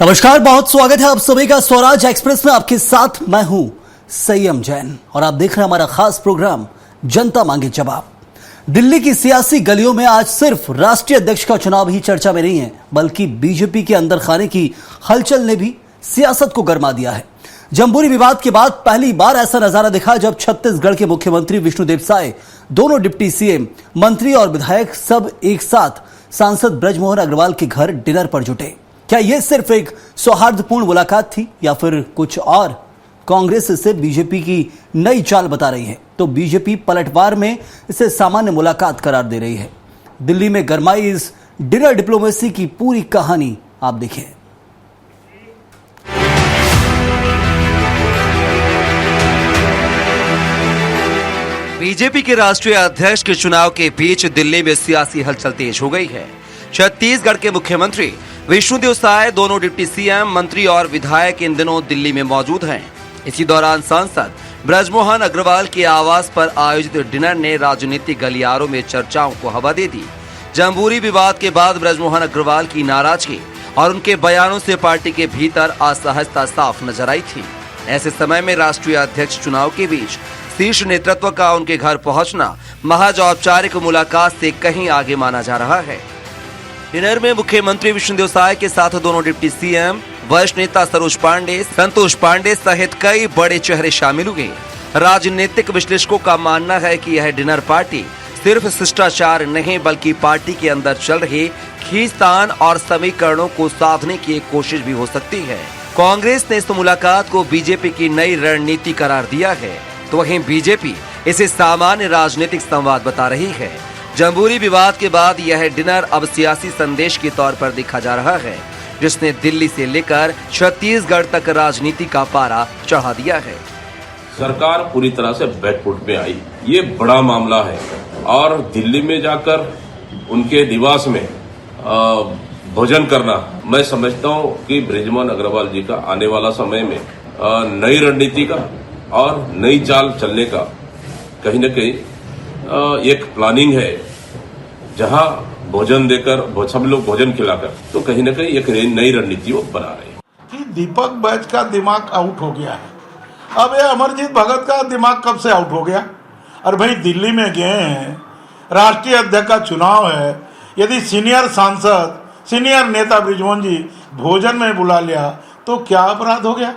नमस्कार, बहुत स्वागत है आप सभी का स्वराज एक्सप्रेस में। आपके साथ मैं हूं संयम जैन और आप देख रहे हैं हमारा खास प्रोग्राम जनता मांगे जवाब। दिल्ली की सियासी गलियों में आज सिर्फ राष्ट्रीय अध्यक्ष का चुनाव ही चर्चा में नहीं है, बल्कि बीजेपी के अंदर खाने की हलचल ने भी सियासत को गरमा दिया है। जम्बूरी विवाद के बाद पहली बार ऐसा नजारा दिखा जब छत्तीसगढ़ के मुख्यमंत्री विष्णुदेव साय, दोनों डिप्टी सीएम, मंत्री और विधायक सब एक साथ सांसद बृजमोहन अग्रवाल के घर डिनर पर जुटे। क्या यह सिर्फ एक सौहार्दपूर्ण मुलाकात थी या फिर कुछ और? कांग्रेस इसे बीजेपी की नई चाल बता रही है, तो बीजेपी पलटवार में इसे सामान्य मुलाकात करार दे रही है। दिल्ली में गरमाई इस डिनर डिप्लोमेसी की पूरी कहानी आप देखें। बीजेपी के राष्ट्रीय अध्यक्ष के चुनाव के बीच दिल्ली में सियासी हलचल तेज हो गई है। छत्तीसगढ़ के मुख्यमंत्री विष्णुदेव साय, दोनों डिप्टी सीएम, मंत्री और विधायक इन दिनों दिल्ली में मौजूद हैं। इसी दौरान सांसद बृजमोहन अग्रवाल के आवास पर आयोजित डिनर ने राजनीतिक गलियारों में चर्चाओं को हवा दे दी। जम्बूरी विवाद के बाद बृजमोहन अग्रवाल की नाराजगी और उनके बयानों से पार्टी के भीतर असहजता साफ नजर आई थी। ऐसे समय में राष्ट्रीय अध्यक्ष चुनाव के बीच शीर्ष नेतृत्व का उनके घर पहुंचना महज औपचारिक मुलाकात से कहीं आगे माना जा रहा है। डिनर में मुख्यमंत्री विष्णुदेव साय के साथ दोनों डिप्टी सीएम, वरिष्ठ नेता सरोज पांडे, संतोष पांडे सहित कई बड़े चेहरे शामिल हुए। राजनीतिक विश्लेषकों का मानना है कि यह डिनर पार्टी सिर्फ शिष्टाचार नहीं बल्कि पार्टी के अंदर चल रहे खींचतान और समीकरणों को साधने की एक कोशिश भी हो सकती है। कांग्रेस ने इस मुलाकात को बीजेपी की नई रणनीति करार दिया है, तो वहीं बीजेपी इसे सामान्य राजनीतिक संवाद बता रही है। जम्बूरी विवाद के बाद यह डिनर अब सियासी संदेश के तौर पर देखा जा रहा है, जिसने दिल्ली से लेकर छत्तीसगढ़ तक राजनीति का पारा चढ़ा दिया है। सरकार पूरी तरह से बैकफुट पे आई, ये बड़ा मामला है और दिल्ली में जाकर उनके निवास में भोजन करना, मैं समझता हूँ कि बृजमोहन अग्रवाल जी का आने वाला समय में नई रणनीति का और नई चाल चलने का कहीं न कहीं एक प्लानिंग है, जहां भोजन देकर सब लोग भोजन खिलाकर तो कहीं न कहीं एक नई रणनीति वो बना रहे हैं कि दीपक बैज का दिमाग आउट हो गया है। अब ये अमरजीत भगत का दिमाग कब से आउट हो गया? और भाई दिल्ली में गए हैं, राष्ट्रीय अध्यक्ष का चुनाव है, यदि सीनियर सांसद, सीनियर नेता बृजमोहन जी भोजन में बुला लिया तो क्या अपराध हो गया?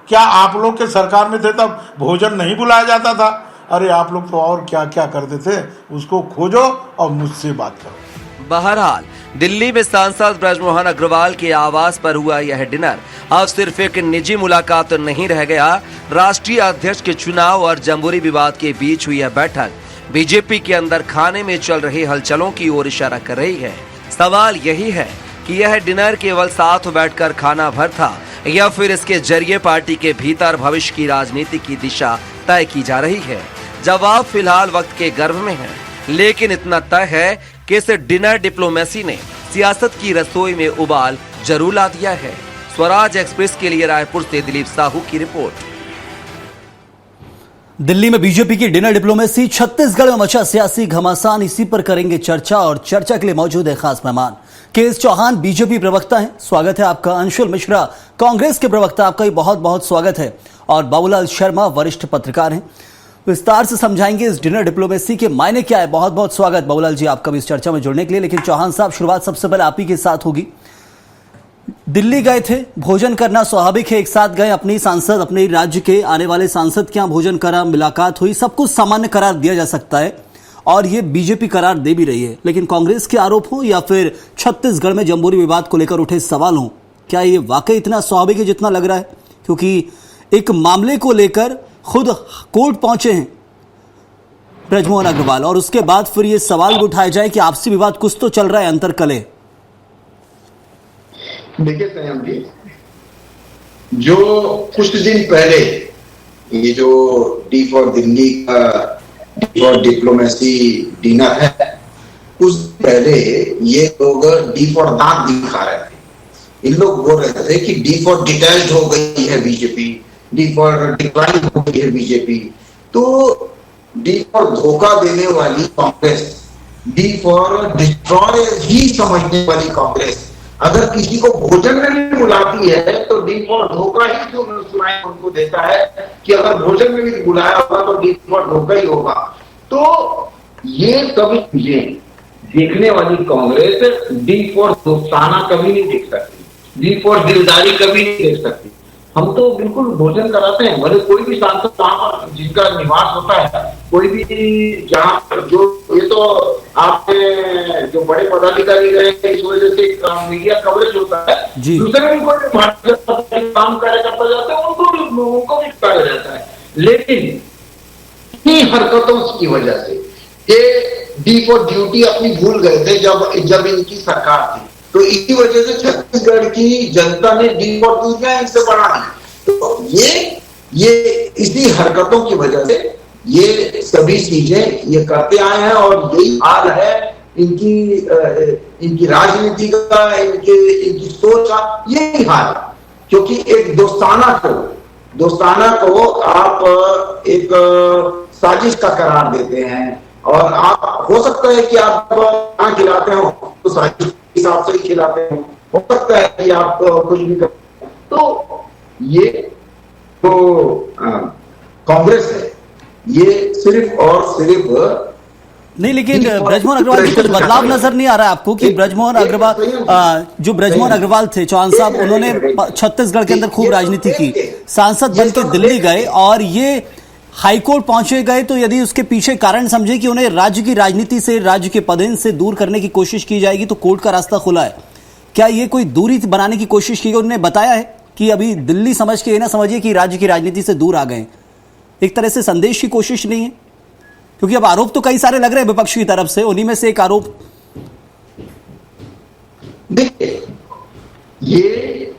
क्या आप लोग के सरकार में थे तब भोजन नहीं बुलाया जाता था? अरे आप लोग तो और क्या क्या करते थे, उसको खोजो और मुझसे बात करो। बहरहाल दिल्ली में सांसद बृजमोहन अग्रवाल के आवास पर हुआ यह डिनर अब सिर्फ एक निजी मुलाकात नहीं रह गया। राष्ट्रीय अध्यक्ष के चुनाव और जम्बूरी विवाद के बीच हुई यह बैठक बीजेपी के अंदर खाने में चल रही हलचलों की ओर इशारा कर रही है। सवाल यही है कि यह डिनर केवल साथ बैठकर खाना भर था या फिर इसके जरिए पार्टी के भीतर भविष्य की राजनीति की दिशा तय की जा रही है। जवाब फिलहाल वक्त के गर्भ में है, लेकिन इतना तय है कि इस डिनर डिप्लोमेसी ने सियासत की रसोई में उबाल जरूर ला दिया है। स्वराज एक्सप्रेस के लिए रायपुर से दिलीप साहू की रिपोर्ट। दिल्ली में बीजेपी की डिनर डिप्लोमेसी, छत्तीसगढ़ में मचा सियासी घमासान, इसी पर करेंगे चर्चा और चर्चा के लिए मौजूद है खास मेहमान के.एस. चौहान, बीजेपी प्रवक्ता हैं, स्वागत है आपका। अंशुल मिश्रा, कांग्रेस के प्रवक्ता, आपका भी बहुत बहुत स्वागत है। और बाबूलाल शर्मा, वरिष्ठ पत्रकार हैं, विस्तार से समझाएंगे इस डिनर डिप्लोमेसी के मायने क्या है। बहुत बहुत स्वागत बाबूलाल जी आपका भी इस चर्चा में जुड़ने के लिए। लेकिन चौहान साहब, शुरुआत सबसे पहले आप ही के साथ होगी। दिल्ली गए थे, भोजन करना स्वाभाविक है, एक साथ गए, अपनी सांसद, अपने राज्य के आने वाले सांसद के यहाँ भोजन करा, मुलाकात हुई, सब कुछ सामान्य करार दिया जा सकता है और ये बीजेपी करार दे भी रही है। लेकिन कांग्रेस के आरोप हो या फिर छत्तीसगढ़ में जम्बूरी विवाद को लेकर उठे सवाल हो, क्या ये वाकई इतना स्वाभाविक है जितना लग रहा है? क्योंकि एक मामले को लेकर खुद कोर्ट पहुंचे हैं बृजमोहन अग्रवाल और उसके बाद फिर ये सवाल भी उठाया जाए कि आपसी विवाद कुछ तो चल रहा है, अंतर कले। देखिए संयम जी, जो कुछ दिन पहले ये जो डी फॉर दिल्ली का डी फॉर डिप्लोमेसी डिनर है, उस पहले ये लोग डी फॉर दांत दिखा रहे थे। इन लोग बोल रहे थे कि डी फॉर डिटैच्ड हो गई है बीजेपी, डी फॉर डिक्लाइन हो गई है बीजेपी। तो डी फॉर धोखा देने वाली कांग्रेस, डी फॉर डिस्ट्रॉय ही समझने वाली कांग्रेस अगर किसी को भोजन में भी बुलाती है तो डी फॉर धोखा ही जो सुनाए उनको देता है कि अगर भोजन में भी बुलाया होगा तो डी फॉर धोखा ही होगा। तो ये कभी चीजें देखने वाली कांग्रेस डी फॉर दोस्ताना कभी नहीं देख सकती, डी फॉर दिलदारी कभी नहीं देख सकती। हम तो बिल्कुल भोजन कराते हैं, भले कोई भी सांसद वहां पर जिनका निवास होता है, कोई भी जहां जो ये तो आपने जो बड़े पदाधिकारी रहे इस वजह से मीडिया कवरेज होता है, दूसरे भी कोई भारतीय काम कार्यकर्ता जाते हैं उनको भी कहा जाता है। लेकिन इन्हीं हरकतों की वजह से ये डी फॉर ड्यूटी अपनी भूल गए थे जब इनकी सरकार थी, तो इसी वजह से छत्तीसगढ़ की जनता ने डी फॉर ड्यूटियां इनसे बढ़ा दी। तो ये इसी हरकतों की वजह से ये सभी चीजें ये करते आए हैं और यही हाल है इनकी राजनीति का, इनकी सोच का यही हाल है। क्योंकि एक दोस्ताना को आप एक साजिश का करार देते हैं और आप हो सकता है कि आप खाना खिलाते हो तो साजिश के हिसाब से ही खिलाते हो सकता है कि आप कुछ भी कर। तो ये तो कांग्रेस है, ये सिर्फ और सिर्फ नहीं, लेकिन ब्रजमोहन अग्रवाल जी कुछ बदलाव नजर नहीं आ रहा है आपको कि ब्रजमोहन अग्रवाल थे चौहान साहब, उन्होंने छत्तीसगढ़ के अंदर खूब राजनीति की, सांसद बन के दिल्ली गए और ये हाईकोर्ट पहुंचे गए, तो यदि उसके पीछे कारण समझे कि उन्हें राज्य की राजनीति से, राज्य के पदेन से दूर करने की कोशिश की जाएगी, तो कोर्ट का रास्ता खुला है। क्या ये कोई दूरी बनाने की कोशिश की गई? उन्होंने बताया है कि अभी दिल्ली समझ के ये ना समझिए कि राज्य की राजनीति से दूर आ गए, एक तरह से संदेश की कोशिश नहीं है? क्योंकि अब आरोप तो कई सारे लग रहे हैं विपक्ष की तरफ से, उन्हीं में से एक आरोप। देखिए, ये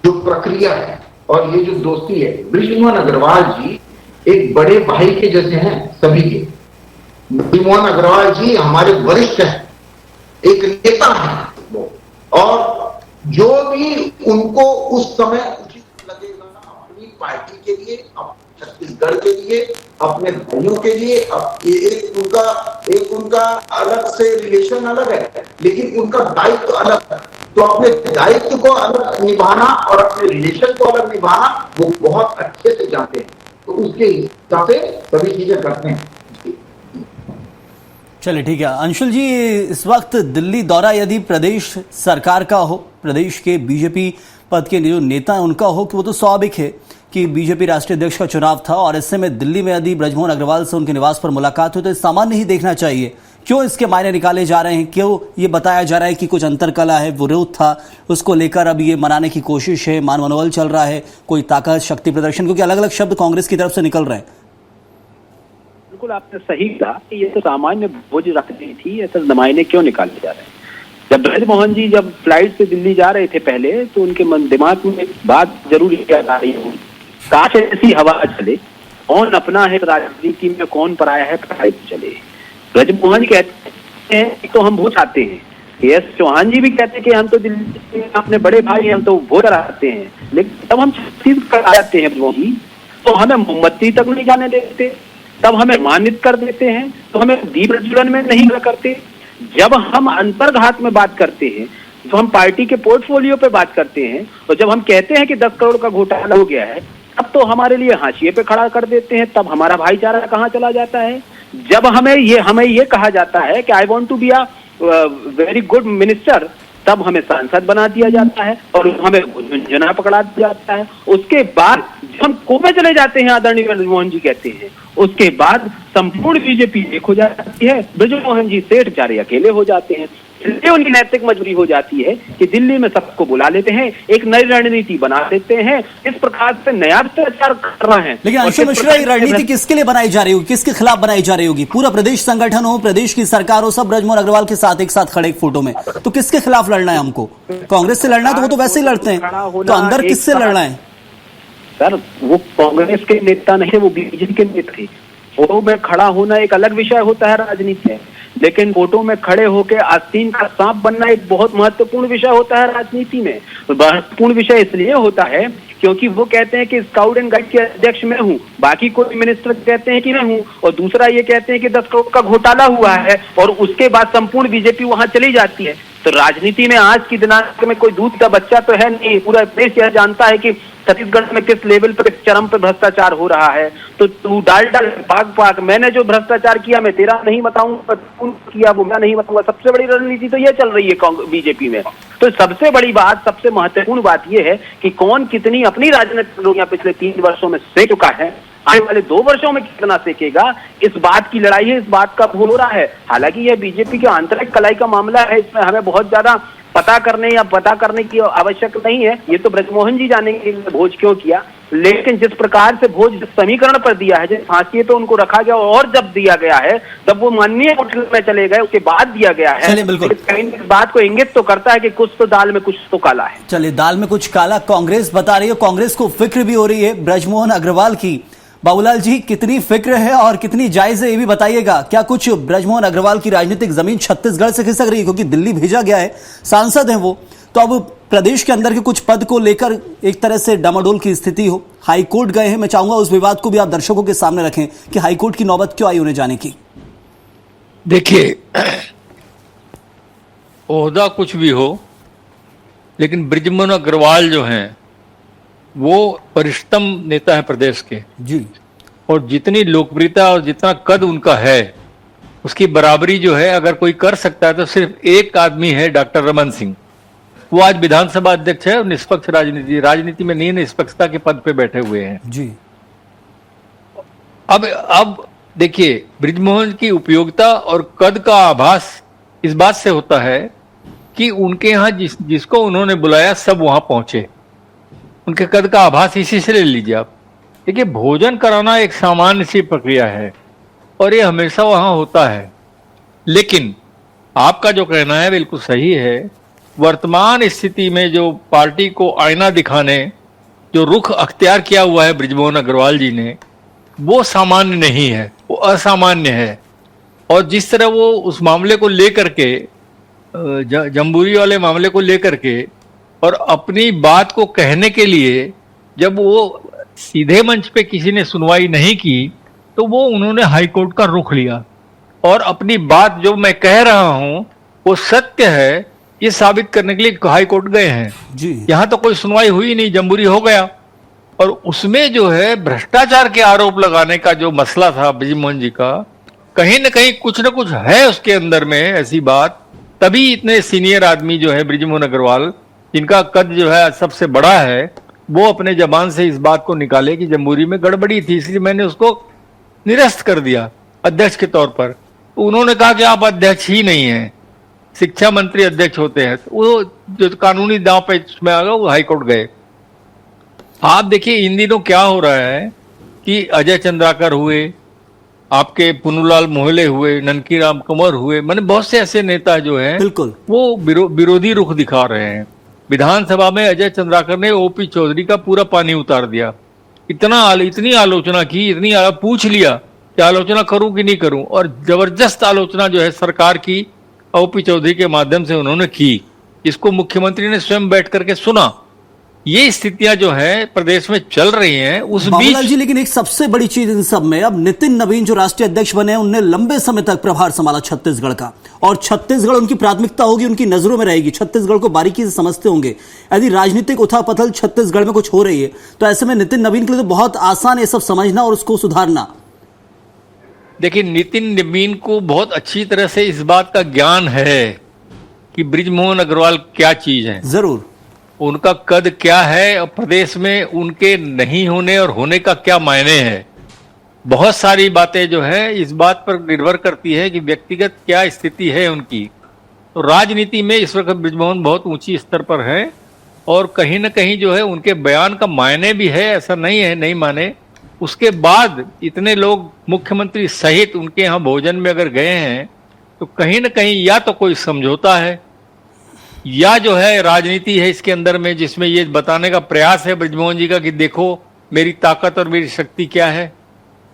जो प्रक्रिया है और ये जो दोस्ती है, ब्रजमोहन अग्रवाल जी एक बड़े भाई के जैसे हैं सभी के। ब्रजमोहन अग्रवाल जी हमारे वरिष्ठ हैं, एक नेता हैं वो, और जो भी उनको उस समय उचित लगेगा अपनी पार्टी के लिए, छत्तीसगढ़ के लिए, अपने भाइयों के लिए, एक उनका अलग से रिलेशन अलग है, लेकिन उनका दायित्व अलग है। तो अपने दायित्व को अलग निभाना और अपने रिलेशन को अलग निभाना वो बहुत अच्छे से जानते हैं, तो उसके हिसाब से सभी चीजें करते हैं। चलिए ठीक है अंशुल जी, इस वक्त दिल्ली दौरा यदि प्रदेश सरकार का हो, प्रदेश के बीजेपी पद के जो नेता हैं उनका हो, कि वो तो स्वाभाविक है कि बीजेपी राष्ट्रीय अध्यक्ष का चुनाव था और ऐसे में दिल्ली में यदि ब्रजमोहन अग्रवाल से उनके निवास पर मुलाकात हो तो सामान्य ही देखना चाहिए। क्यों इसके मायने निकाले जा रहे हैं? क्यों ये बताया जा रहा है कि कुछ अंतरकला है, विरोध था, उसको लेकर अब ये मनाने की कोशिश है, मान मनोबल चल रहा है, कोई ताकत शक्ति प्रदर्शन, क्योंकि अलग अलग शब्द कांग्रेस की तरफ से निकल रहे हैं। बिल्कुल आपने सही कहा कि ये तो सामान्य बोझ रखनी थी, ऐसे मायने क्यों निकाले जा रहे हैं? जब ब्रजमोहन जी जब फ्लाइट से दिल्ली जा रहे थे पहले, तो उनके दिमाग में एक बात जरूर याद आ रही है, काश ऐसी हवा चले, कौन अपना है राजनीति में, कौन पराया है पराया चले। ब्रजमोहन कहते हैं तो हम वोट आते हैं, एस चौहान जी भी कहते हैं कि हम तो दिल्ली में अपने बड़े भाई हैं, हम तो वोट कराते हैं, लेकिन तब हम छत्तीसगढ़ आ जाते हैं ब्रजमोहन, तो हमें मोमबत्ती तक नहीं जाने देते, तब हमें मानित कर देते हैं, तो हमें दीप प्रज्वलन में नहीं करते। जब हम अंतर्घात में बात करते हैं, तो हम पार्टी के पोर्टफोलियो पे बात करते हैं, और जब हम कहते हैं कि 10 करोड़ का घोटाला हो गया है, तब तो हमारे लिए हाशिए पे खड़ा कर देते हैं, तब हमारा भाईचारा कहाँ चला जाता है। जब हमें ये कहा जाता है कि I want to be a very good minister, तब हमें सांसद बना दिया जाता है और हमें झुंझुना पकड़ा दिया जाता है। उसके बाद जब हम कोपे चले जाते हैं, आदरणीय ब्रजमोहन जी कहते हैं, उसके बाद संपूर्ण बीजेपी एक हो जाती है, ब्रजमोहन जी सेठ बेचारे अकेले हो जाते हैं। इसलिए उनकी नैतिक मजबूरी हो जाती है कि दिल्ली में सबको बुला लेते हैं, एक नई रणनीति बना देते हैं, इस प्रकार से नया प्रचार कर रहे हैं। लेकिन अंशुल मिश्रा, ये रणनीति किसके लिए बनाई जा रही होगी, किसके खिलाफ बनाई जा रही होगी? पूरा प्रदेश संगठन हो, प्रदेश की सरकार हो, सब ब्रजमोहन अग्रवाल के साथ एक साथ खड़े एक फोटो में, तो किसके खिलाफ लड़ना है हमको? कांग्रेस से लड़ना है तो वो तो वैसे ही लड़ते हैं, तो अंदर किससे लड़ना है? सर, वो कांग्रेस के नेता नहीं है, वो बीजेपी के नेता थे। फोटो में खड़ा होना एक अलग विषय होता है राजनीति में, लेकिन फोटो में खड़े होकर आस्तीन का सांप बनना एक बहुत महत्वपूर्ण विषय होता है राजनीति में। महत्वपूर्ण विषय इसलिए होता है क्योंकि वो कहते हैं कि स्काउट एंड गाइड के अध्यक्ष मैं हूँ, बाकी कोई मिनिस्टर कहते हैं कि मैं हूँ, और दूसरा ये कहते हैं कि 10 करोड़ का घोटाला हुआ है, और उसके बाद संपूर्ण बीजेपी वहां चली जाती है। तो राजनीति में आज की दिनांक में कोई दूध का बच्चा तो है नहीं। पूरा देश यह जानता है कि छत्तीसगढ़ में किस लेवल पर, किस चरम पर भ्रष्टाचार हो रहा है। तो तू डाल भाग भाग, मैंने जो भ्रष्टाचार किया मैं तेरा नहीं बताऊंगा, किया वो मैं नहीं बताऊंगा। सबसे बड़ी रणनीति तो ये चल रही है बीजेपी में। तो सबसे बड़ी बात, सबसे महत्वपूर्ण बात यह है कि कौन कितनी अपनी राजनीतिक लोग पिछले 3 वर्षों में सेक चुका है, आने वाले 2 वर्षों में कितना सेकेगा, इस बात की लड़ाई है, इस बात का हो रहा है। हालांकि यह बीजेपी के आंतरिक कलाई का मामला है, इसमें हमें बहुत ज्यादा पता करने की आवश्यक नहीं है। ये तो ब्रजमोहन जी जानेंगे भोज क्यों किया, लेकिन जिस प्रकार से भोज समीकरण पर दिया है, जिस फांसी तो उनको रखा गया और जब दिया गया है जब वो माननीय होटल में चले गए उसके बाद दिया गया है, इस बात को इंगित तो करता है कि कुछ तो दाल में कुछ तो काला है। चलिए, दाल में कुछ काला कांग्रेस बता रही है, कांग्रेस को फिक्र भी हो रही है ब्रजमोहन अग्रवाल की। बाबूलाल जी, कितनी फिक्र है और कितनी जायज है ये भी बताइएगा। क्या कुछ ब्रजमोहन अग्रवाल की राजनीतिक जमीन छत्तीसगढ़ से खिसक रही है, क्योंकि दिल्ली भेजा गया है, सांसद हैं वो, तो अब प्रदेश के अंदर के कुछ पद को लेकर एक तरह से डामाडोल की स्थिति हो, हाईकोर्ट गए हैं। मैं चाहूंगा उस विवाद को भी आप दर्शकों के सामने रखें कि हाईकोर्ट की नौबत क्यों आई उन्हें जाने की। देखिए, ओहदा कुछ भी हो, लेकिन ब्रजमोहन अग्रवाल जो हैं वो वरिष्ठतम नेता है प्रदेश के जी, और जितनी लोकप्रियता और जितना कद उनका है उसकी बराबरी जो है अगर कोई कर सकता है तो सिर्फ एक आदमी है, डॉक्टर रमन सिंह। वो आज विधानसभा अध्यक्ष है और निष्पक्ष राजनीति में नहीं, निष्पक्षता के पद पे बैठे हुए हैं जी। अब देखिए, ब्रजमोहन की उपयोगिता और कद का आभास इस बात से होता है कि उनके यहाँ जिसको उन्होंने बुलाया सब वहां पहुंचे। उनके कद का आभास इसी से ले लीजिए आप। देखिए, भोजन कराना एक सामान्य सी प्रक्रिया है और ये हमेशा वहां होता है, लेकिन आपका जो कहना है बिल्कुल सही है। वर्तमान स्थिति में जो पार्टी को आईना दिखाने जो रुख अख्तियार किया हुआ है ब्रजमोहन अग्रवाल जी ने, वो सामान्य नहीं है, वो असामान्य है। और जिस तरह वो उस मामले को लेकर के, जम्बूरी वाले मामले को लेकर के और अपनी बात को कहने के लिए जब वो सीधे मंच पे किसी ने सुनवाई नहीं की तो वो उन्होंने हाईकोर्ट का रुख लिया और अपनी बात जो मैं कह रहा हूं वो सत्य है ये साबित करने के लिए हाईकोर्ट गए हैं जी। यहां तो कोई सुनवाई हुई नहीं, जम्बूरी हो गया। और उसमें जो है भ्रष्टाचार के आरोप लगाने का जो मसला था ब्रजमोहन जी का, कहीं ना कहीं कुछ ना कुछ है उसके अंदर में ऐसी बात। तभी इतने सीनियर आदमी जो है ब्रजमोहन अग्रवाल, जिनका कद जो है सबसे बड़ा है, वो अपने जबान से इस बात को निकाले कि जम्बूरी में गड़बड़ी थी, इसलिए मैंने उसको निरस्त कर दिया अध्यक्ष के तौर पर। तो उन्होंने कहा कि आप अध्यक्ष ही नहीं हैं, शिक्षा मंत्री अध्यक्ष होते हैं। तो वो जो कानूनी दांव पे इसमें आ गया, वो हाईकोर्ट गए। आप देखिए इन दिनों क्या हो रहा है कि अजय चंद्राकर हुए, आपके पुन्नूलाल मोहले हुए, ननकी राम कंवर हुए, मैंने बहुत से ऐसे नेता जो हैं बिल्कुल वो विरोधी रुख दिखा रहे हैं। विधानसभा में अजय चंद्राकर ने ओपी चौधरी का पूरा पानी उतार दिया, इतनी आलोचना की, पूछ लिया कि आलोचना करूं कि नहीं करूं, और जबरदस्त आलोचना जो है सरकार की ओपी चौधरी के माध्यम से उन्होंने की, इसको मुख्यमंत्री ने स्वयं बैठ करके सुना। ये स्थितियां जो है प्रदेश में चल रही हैं उस बीच जी। लेकिन एक सबसे बड़ी चीज इन सब में, अब नितिन नवीन जो राष्ट्रीय अध्यक्ष बने, उनने लंबे समय तक प्रभार संभाला छत्तीसगढ़ का, और छत्तीसगढ़ उनकी प्राथमिकता होगी, उनकी नजरों में रहेगी, छत्तीसगढ़ को बारीकी से समझते होंगे। यदि राजनीतिक उथल-पुथल छत्तीसगढ़ में कुछ हो रही है तो ऐसे में नितिन नवीन के लिए तो बहुत आसान है सब समझना और उसको सुधारना। देखिए, नितिन नवीन को बहुत अच्छी तरह से इस बात का ज्ञान है कि ब्रजमोहन अग्रवाल क्या चीज है, जरूर उनका कद क्या है और प्रदेश में उनके नहीं होने और होने का क्या मायने है। बहुत सारी बातें जो है इस बात पर निर्भर करती है कि व्यक्तिगत क्या स्थिति है उनकी। तो राजनीति में इस वक्त ब्रजमोहन बहुत ऊंची स्तर पर है और कहीं ना कहीं जो है उनके बयान का मायने भी है, ऐसा नहीं है नहीं माने। उसके बाद इतने लोग मुख्यमंत्री सहित उनके यहाँ भोजन में अगर गए हैं तो कहीं ना कहीं या तो कोई समझौता है या जो है राजनीति है इसके अंदर में, जिसमें ये बताने का प्रयास है ब्रजमोहन जी का कि देखो मेरी ताकत और मेरी शक्ति क्या है,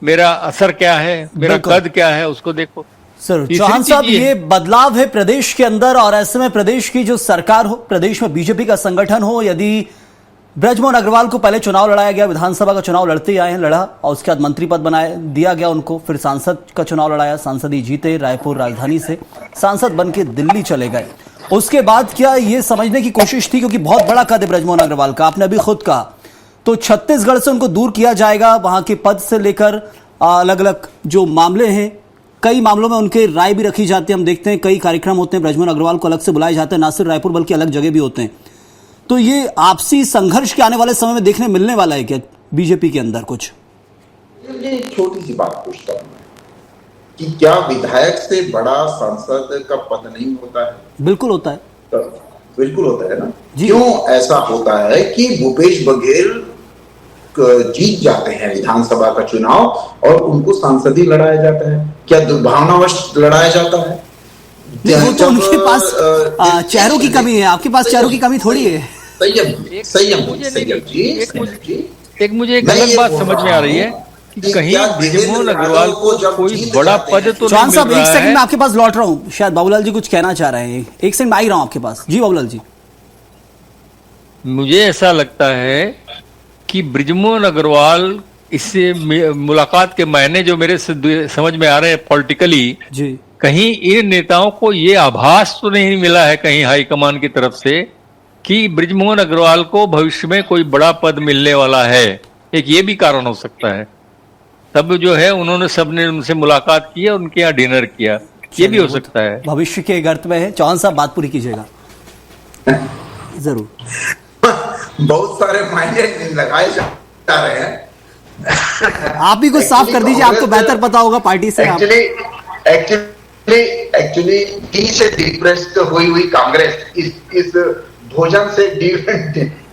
मेरा असर क्या है, मेरा कद क्या है, उसको देखो। सर चौहान साहब, ये बदलाव है प्रदेश के अंदर, और ऐसे में प्रदेश की जो सरकार हो, प्रदेश में बीजेपी का संगठन हो, यदि ब्रजमोहन अग्रवाल को पहले चुनाव लड़ाया गया, विधानसभा का चुनाव लड़ते ही आए हैं, लड़ा, और उसके बाद मंत्री पद दिया गया उनको, फिर सांसद का चुनाव लड़ाया, सांसद ही जीते, रायपुर राजधानी से सांसद बन के दिल्ली चले गए, उसके बाद क्या ये समझने की कोशिश थी, क्योंकि बहुत बड़ा कद है ब्रजमोहन अग्रवाल का, आपने अभी खुद कहा, तो छत्तीसगढ़ से उनको दूर किया जाएगा, वहां के पद से लेकर अलग अलग जो मामले हैं, कई मामलों में उनके राय भी रखी जाती है। हम देखते हैं कई कार्यक्रम होते हैं, ब्रजमोहन अग्रवाल को अलग से बुलाए जाते हैं, ना सिर्फ रायपुर बल्कि अलग जगह भी होते हैं। तो ये आपसी संघर्ष के आने वाले समय में देखने मिलने वाला है क्या बीजेपी के अंदर कुछ? ये छोटी सी बात पूछता हूं कि क्या विधायक से बड़ा सांसद का पद नहीं होता है? बिल्कुल होता है, तो बिल्कुल होता है ना जी। क्यों ऐसा होता है कि भूपेश बघेल जीत जाते हैं विधानसभा का चुनाव और उनको सांसद ही लड़ाया जाता है? क्या दुर्भावनावश लड़ाया जाता है? वो तो उनके पास चेहरों की कमी है, आपके पास चेहरों की कमी थोड़ी है। संयम जी। एक मुझे एक अलग बात समझ में आ रही है कि कहीं ब्रजमोहन अग्रवाल को कोई बड़ा पद तो चौहान नहीं साहब, मिल एक रहा सेकंड है। में आपके पास लौट रहा हूं, शायद बाबूलाल जी कुछ कहना चाह रहे हैं, एक सेकंड में आ ही रहा हूं आपके पास। जी बाबूलाल जी। मुझे ऐसा लगता है कि ब्रजमोहन अग्रवाल इससे मुलाकात के मायने जो मेरे समझ में आ रहे हैं पॉलिटिकली, जी कहीं इन नेताओं को ये आभास तो नहीं मिला है कहीं हाईकमान की तरफ से कि ब्रजमोहन अग्रवाल को भविष्य में कोई बड़ा पद मिलने वाला है। एक ये भी कारण हो सकता है। तब जो है उन्होंने सबने उनसे मुलाकात की और उनके यहाँ डिनर किया, ये भी हो सकता है। भविष्य के गर्त में है। चौहान साहब बात पूरी कीजिएगा। जरूर। बहुत सारे मायने लगाए जा रहे हैं। आप भी कुछ साफ कर दीजिए, आपको बेहतर पता होगा पार्टी से। एक्चुअली डी से डिप्रेस्ड हुई कांग्रेस इस भोजन से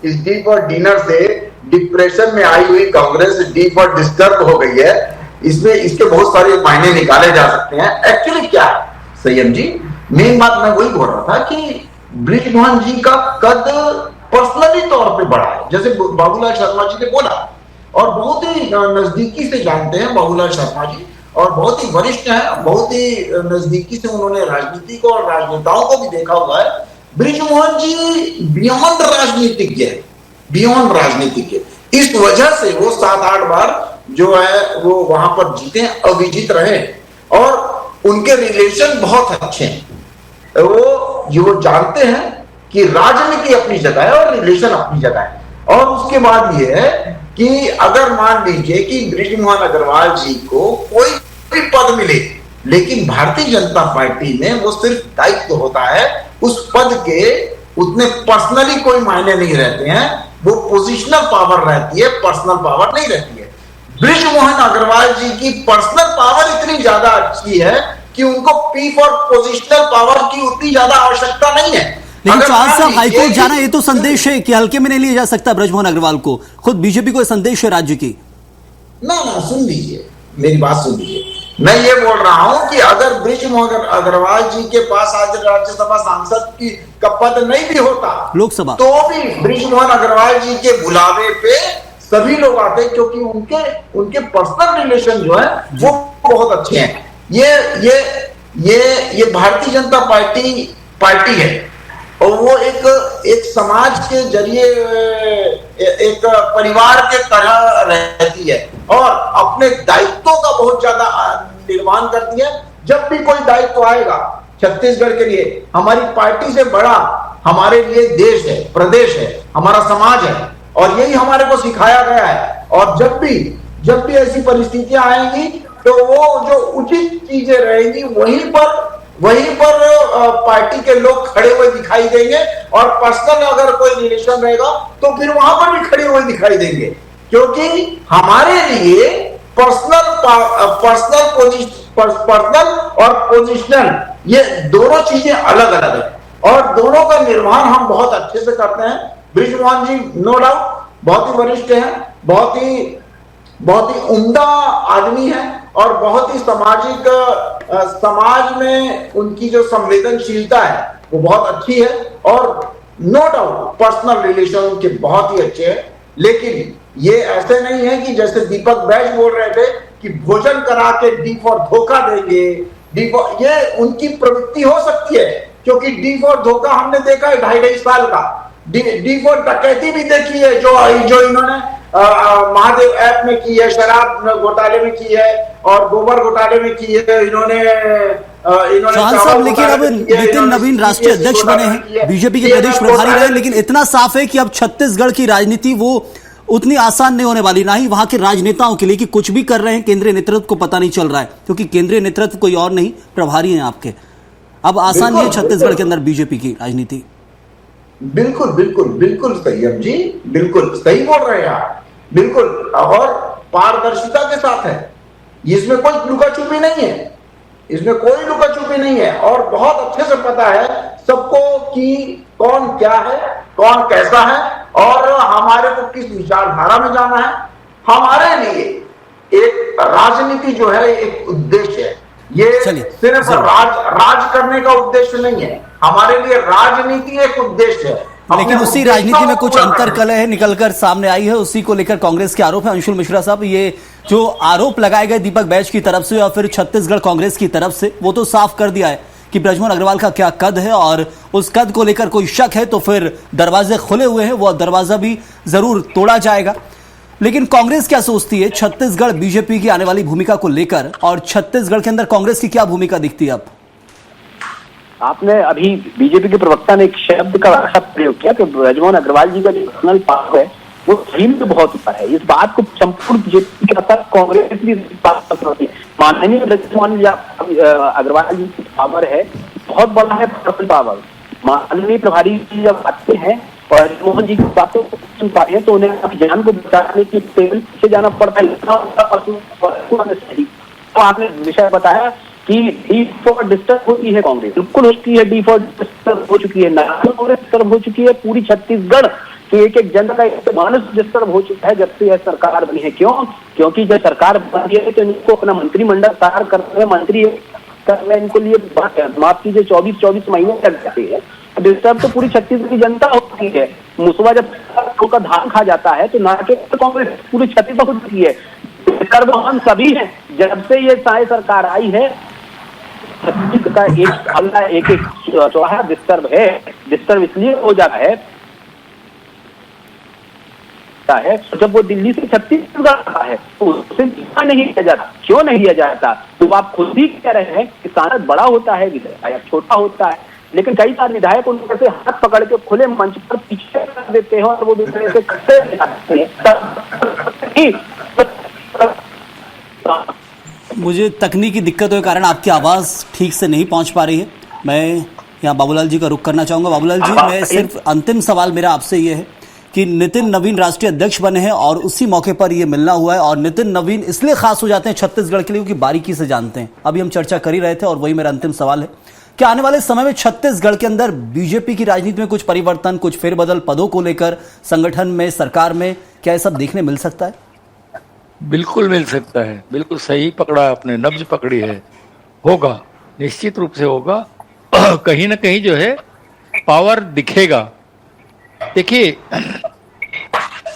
इस डी फॉर डिनर से डिप्रेशन में आई हुई कांग्रेस डी फॉर डिस्टर्ब हो गई है। इसमें इसके बहुत सारे मायने निकाले जा सकते हैं। एक्चुअली क्या है संयम जी, मेन बात मैं वही बोल रहा था कि ब्रिजमोहन जी का कद पर्सनली तौर पे बढ़ा है, जैसे बाबूलाल शर्मा जी ने बोला, और बहुत ही नजदीकी से जानते हैं बाबूलाल शर्मा जी, और बहुत ही वरिष्ठ हैं, बहुत ही नजदीकी से उन्होंने राजनीति को और राजनेताओं को भी देखा हुआ है। ब्रिजमोहन जी बियॉन्ड राजनीतिज्ञ है, बियॉन्ड राजनीतिज्ञ। इस वजह से वो 7-8 बार जो है वो वहां पर जीते, अविजित रहे, और उनके रिलेशन बहुत अच्छे हैं। वो जानते हैं कि राजनीति अपनी जगह है और रिलेशन अपनी जगह है। और उसके बाद ये है कि अगर मान लीजिए कि ब्रिजमोहन अग्रवाल जी को कोई भी पद मिले, लेकिन भारतीय जनता पार्टी में वो सिर्फ दायित्व होता है, उस पद के उतने पर्सनली कोई मायने नहीं रहते हैं, वो पोजिशनल पावर रहती है, पर्सनल पावर नहीं रहती है। ब्रिजमोहन अग्रवाल जी की पर्सनल पावर इतनी ज्यादा अच्छी है कि उनको पी फॉर पोजिशनल पावर की उतनी ज्यादा आवश्यकता नहीं है। लेकिन चौहान साहब, हाईकोर्ट जाना ये तो संदेश है कि हल्के में नहीं लिया जा सकता ब्रजमोहन अग्रवाल को, खुद बीजेपी को संदेश है राज्य की। ना सुन लीजिए, मेरी बात सुन लीजिए। मैं ये बोल रहा हूं कि अगर ब्रिजमोहन अग्रवाल जी के पास आज राज्यसभा सांसद की का पद नहीं भी होता, लोकसभा, तो भी ब्रिजमोहन अग्रवाल जी के बुलावे पे सभी लोग आते, क्योंकि उनके पर्सनल रिलेशन जो है वो बहुत अच्छे हैं। ये भारतीय जनता पार्टी है, और वो एक समाज के जरिए एक परिवार के तरह रहती है और अपने दायित्वों का बहुत ज्यादा निर्वहन करती है। जब भी कोई दायित्व आएगा छत्तीसगढ़ के लिए, हमारी पार्टी से बड़ा हमारे लिए देश है, प्रदेश है, हमारा समाज है, और यही हमारे को सिखाया गया है। और जब भी ऐसी परिस्थितियां आएंगी तो वो जो उचित चीजें रहेंगी वहीं पर पार्टी के लोग खड़े हुए दिखाई देंगे, और पर्सनल अगर कोई रिलेशन रहेगा तो फिर वहां पर भी खड़े हुए दिखाई देंगे, क्योंकि हमारे लिए पर्सनल और पोजिशनल ये दोनों चीजें अलग अलग है, और दोनों का निर्वहन हम बहुत अच्छे से करते हैं। ब्रिजमोहन जी नो डाउट बहुत ही वरिष्ठ हैं, बहुत ही उम्दा आदमी है, और बहुत ही समाज में उनकी जो संवेदनशीलता है वो बहुत अच्छी है, और नो डाउट पर्सनल रिलेशन उनके बहुत ही अच्छे हैं। लेकिन ये ऐसे नहीं है कि जैसे दीपक बैज बोल रहे थे कि भोजन करा के डी फॉर धोखा देंगे, ये उनकी प्रवृत्ति हो सकती है, क्योंकि डी फॉर धोखा हमने देखा है 2.5 साल का। डी फॉर डकैती भी देखी है जो इन्होंने महादेव ऐप में की है, शराब घोटाले में की है और गोबर घोटाले में की है। इन्होंने चौहान साहब, लेकिन अब नितिन नवीन राष्ट्रीय अध्यक्ष बने हैं, बीजेपी के प्रदेश प्रभारी रहे, लेकिन इतना साफ है कि अब छत्तीसगढ़ की राजनीति वो उतनी आसान नहीं होने वाली, ना ही वहां के राजनेताओं के लिए कि कुछ भी कर रहे हैं केंद्रीय नेतृत्व को पता नहीं चल रहा है, क्योंकि केंद्रीय नेतृत्व कोई और नहीं, प्रभारी हैं आपके। अब आसान नहीं है छत्तीसगढ़ के अंदर बीजेपी की राजनीति। बिल्कुल बिल्कुल बिल्कुल सही अब जी, बिल्कुल सही बोल रहे हैं आप, बिल्कुल, और पारदर्शिता के साथ है। इसमें कोई लुका छुपी नहीं है, इसमें कोई लुका छुपी नहीं है, और बहुत अच्छे से पता है सबको कि कौन क्या है, कौन कैसा है, और हमारे को किस विचारधारा में जाना है। हमारे लिए एक राजनीति जो है एक उद्देश्य है, ये सिर्फ राज करने का उद्देश्य नहीं है। हमारे लिए राजनीति एक उद्देश्य है, लेकिन उसी राजनीति में कुछ अंतर्कलह निकलकर सामने आई है, उसी को लेकर कांग्रेस के आरोप है। अंशुल मिश्रा साहब, ये जो आरोप लगाए गए दीपक बैज की तरफ से या फिर छत्तीसगढ़ कांग्रेस की तरफ से, वो तो साफ कर दिया है कि बृजमोहन अग्रवाल का क्या कद है, और उस कद को लेकर कोई शक है तो फिर दरवाजे खुले हुए हैं, वो दरवाजा भी जरूर तोड़ा जाएगा। लेकिन कांग्रेस क्या सोचती है छत्तीसगढ़ बीजेपी की आने वाली भूमिका को लेकर, और छत्तीसगढ़ के अंदर कांग्रेस की क्या भूमिका दिखती है अब? आपने अभी बीजेपी के प्रवक्ता ने एक शब्द का प्रयोग किया कि बृजमोहन अग्रवाल जी का जो पर्सनल पावर है वो सही में बहुत ऊपर है। इस बात को संपूर्ण बीजेपी के साथ कांग्रेस भी माननीय बृजमोहन अग्रवाल जी की पावर है, बहुत बड़ा है पर्सनल पावर। माननीय प्रभारी जी जब आते हैं और मोहन जी की बातों को सुन पा रहे हैं तो उन्हें अपनी जान को बचाने की टेबल से जाना पड़ता है। तो आपने विषय बताया कि डी फॉर डिस्टर्ब होती है कांग्रेस, बिल्कुल होती है, डी फॉर डिस्टर्ब हो चुकी है, नेशनल कांग्रेस डिस्टर्ब हो चुकी है, पूरी छत्तीसगढ़ के एक जनता का एक मानस डिस्टर्ब हो चुका है जब से यह सरकार बनी है। क्यों? क्योंकि जब सरकार बनी है तो इनको अपना मंत्रिमंडल तैयार करने, मंत्री करने इनको लिए माफ कीजिए 24 महीने लग जाते हैं। डिस्टर्ब तो पूरी छत्तीसगढ़ की जनता होती है। मुसवा जब का धान खा जाता है तो ना के कांग्रेस पूरी छत्तीसगढ़ होती है। डिस्टर्ब हम सभी हैं। जब से ये साय सरकार आई है छत्तीसगढ़ का एक हल्ला एक चौराहा डिस्टर्ब है। डिस्टर्ब इसलिए हो जाता है जब वो दिल्ली से छत्तीसगढ़ आता है तो उसे नहीं लिया जाता। क्यों नहीं लिया जाता? तो आप खुद ही कह रहे हैं कि सांसद बड़ा होता है विधायक छोटा होता है, लेकिन कई सारे विधायक उनके से हाथ पकड़ के खुले मंच पर पीछे कर देते हैं और वो दूसरे से खड़े मुझे तकनीकी दिक्कतों के कारण आपकी आवाज ठीक से नहीं पहुंच पा रही है। मैं यहाँ बाबूलाल जी का रुख करना चाहूंगा। बाबूलाल जी, मैं सिर्फ अंतिम सवाल मेरा आपसे ये है कि नितिन नवीन राष्ट्रीय अध्यक्ष बने हैं और उसी मौके पर ये मिलना हुआ है, और नितिन नवीन इसलिए खास हो जाते हैं छत्तीसगढ़ के लिए क्योंकि बारीकी से जानते हैं। अभी हम चर्चा कर ही रहे थे और वही मेरा अंतिम सवाल है, क्या आने वाले समय में छत्तीसगढ़ के अंदर बीजेपी की राजनीति में कुछ परिवर्तन, कुछ फेरबदल पदों को लेकर, संगठन में, सरकार में, क्या यह सब देखने मिल सकता है? बिल्कुल मिल सकता है, बिल्कुल सही पकड़ा आपने, नब्ज पकड़ी है। होगा, निश्चित रूप से होगा। कहीं ना कहीं जो है पावर दिखेगा। देखिए,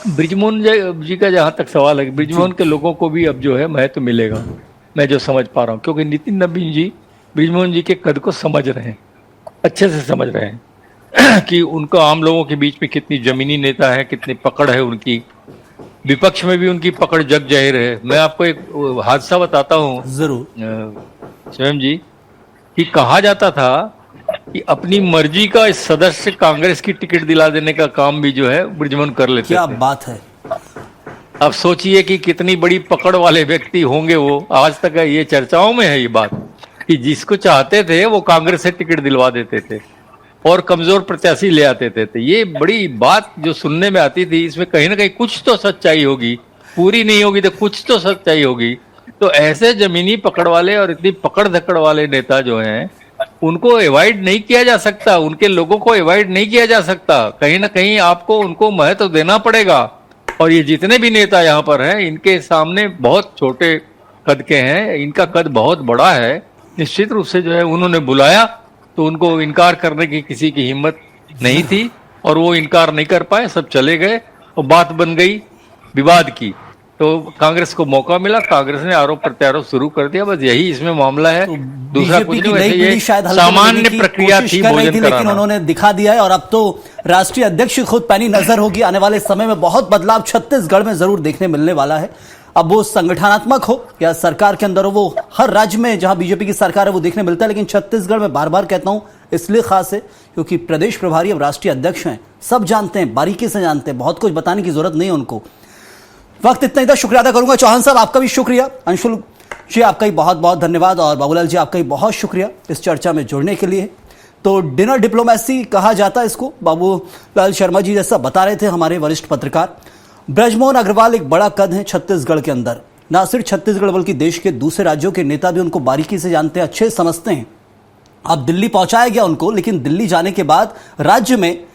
बृजमोहन जी का जहां तक सवाल है, बृजमोहन के लोगों को भी अब जो है महत्व मिलेगा, मैं जो समझ पा रहा हूं, क्योंकि नितिन नवीन जी बृजमोहन जी के कद को समझ रहे हैं, अच्छे से समझ रहे हैं कि उनको आम लोगों के बीच में कितनी जमीनी नेता है, कितनी पकड़ है उनकी, विपक्ष में भी उनकी पकड़ जग जाहिर है। मैं आपको एक हादसा बताता हूँ जरूर स्वयं जी, कि कहा जाता था कि अपनी मर्जी का इस सदस्य कांग्रेस की टिकट दिला देने का काम भी जो है बृजमोहन कर लेते क्या थे। बात है। अब सोचिए कि कितनी बड़ी पकड़ वाले व्यक्ति होंगे वो। आज तक ये चर्चाओं में है ये बात कि जिसको चाहते थे वो कांग्रेस से टिकट दिलवा देते थे और कमजोर प्रत्याशी ले आते थे। तो ये बड़ी बात जो सुनने में आती थी, इसमें कहीं ना कहीं कुछ तो सच्चाई होगी, पूरी नहीं होगी तो कुछ तो सच्चाई होगी। तो ऐसे जमीनी पकड़ वाले और इतनी पकड़ धकड़ वाले नेता जो हैं उनको अवॉइड नहीं किया जा सकता, उनके लोगों को अवॉइड नहीं किया जा सकता। कहीं ना कहीं आपको उनको महत्व देना पड़ेगा। और ये जितने भी नेता यहाँ पर हैं इनके सामने बहुत छोटे कद के हैं, इनका कद बहुत बड़ा है। निश्चित रूप से जो है उन्होंने बुलाया तो उनको इनकार करने की किसी की हिम्मत नहीं थी और वो इनकार नहीं कर पाए, सब चले गए और बात बन गई विवाद की। तो कांग्रेस को मौका मिला, कांग्रेस ने आरोप प्रत्यारोप शुरू कर दिया। बस यही इसमें मामला है, दूसरा कुछ नहीं। वैसे ये सामान्य प्रक्रिया थी भोजन लेकिन कराना। उन्होंने दिखा दिया है और अब तो राष्ट्रीय अध्यक्ष खुद पैनी नजर होगी। आने वाले समय में बहुत बदलाव छत्तीसगढ़ में जरूर देखने मिलने वाला है। अब वो संगठनात्मक हो या सरकार के अंदर हो, वो हर राज्य में जहां बीजेपी की सरकार है वो देखने मिलता है। लेकिन छत्तीसगढ़ में बार बार कहता हूं इसलिए खास है क्योंकि प्रदेश प्रभारी अब राष्ट्रीय अध्यक्ष हैं, सब जानते हैं, बारीकी से जानते हैं, बहुत कुछ बताने की जरूरत नहीं है उनको। वक्त इतना ही था, शुक्रिया अदा करूंगा। चौहान साहब आपका भी शुक्रिया, अंशुल जी आपका ही बहुत बहुत धन्यवाद और बाबूलाल जी आपका ही बहुत शुक्रिया इस चर्चा में जुड़ने के लिए। तो डिनर डिप्लोमेसी कहा जाता है इसको, बाबूलाल शर्मा जी जैसा बता रहे थे हमारे वरिष्ठ पत्रकार। ब्रजमोहन अग्रवाल एक बड़ा कद है छत्तीसगढ़ के अंदर, ना सिर्फ छत्तीसगढ़ बल्कि देश के दूसरे राज्यों के नेता भी उनको बारीकी से जानते हैं, अच्छे समझते हैं। अब दिल्ली पहुंचाया गया उनको, लेकिन दिल्ली जाने के बाद राज्य में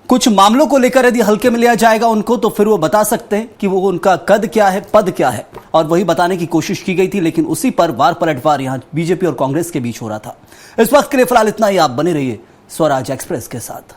कुछ मामलों को लेकर यदि हल्के में लिया जाएगा उनको तो फिर वो बता सकते हैं कि वो उनका कद क्या है, पद क्या है, और वही बताने की कोशिश की गई थी। लेकिन उसी पर वार पलटवार यहां बीजेपी और कांग्रेस के बीच हो रहा था। इस वक्त के लिए फिलहाल इतना ही। आप बने रहिए स्वराज एक्सप्रेस के साथ।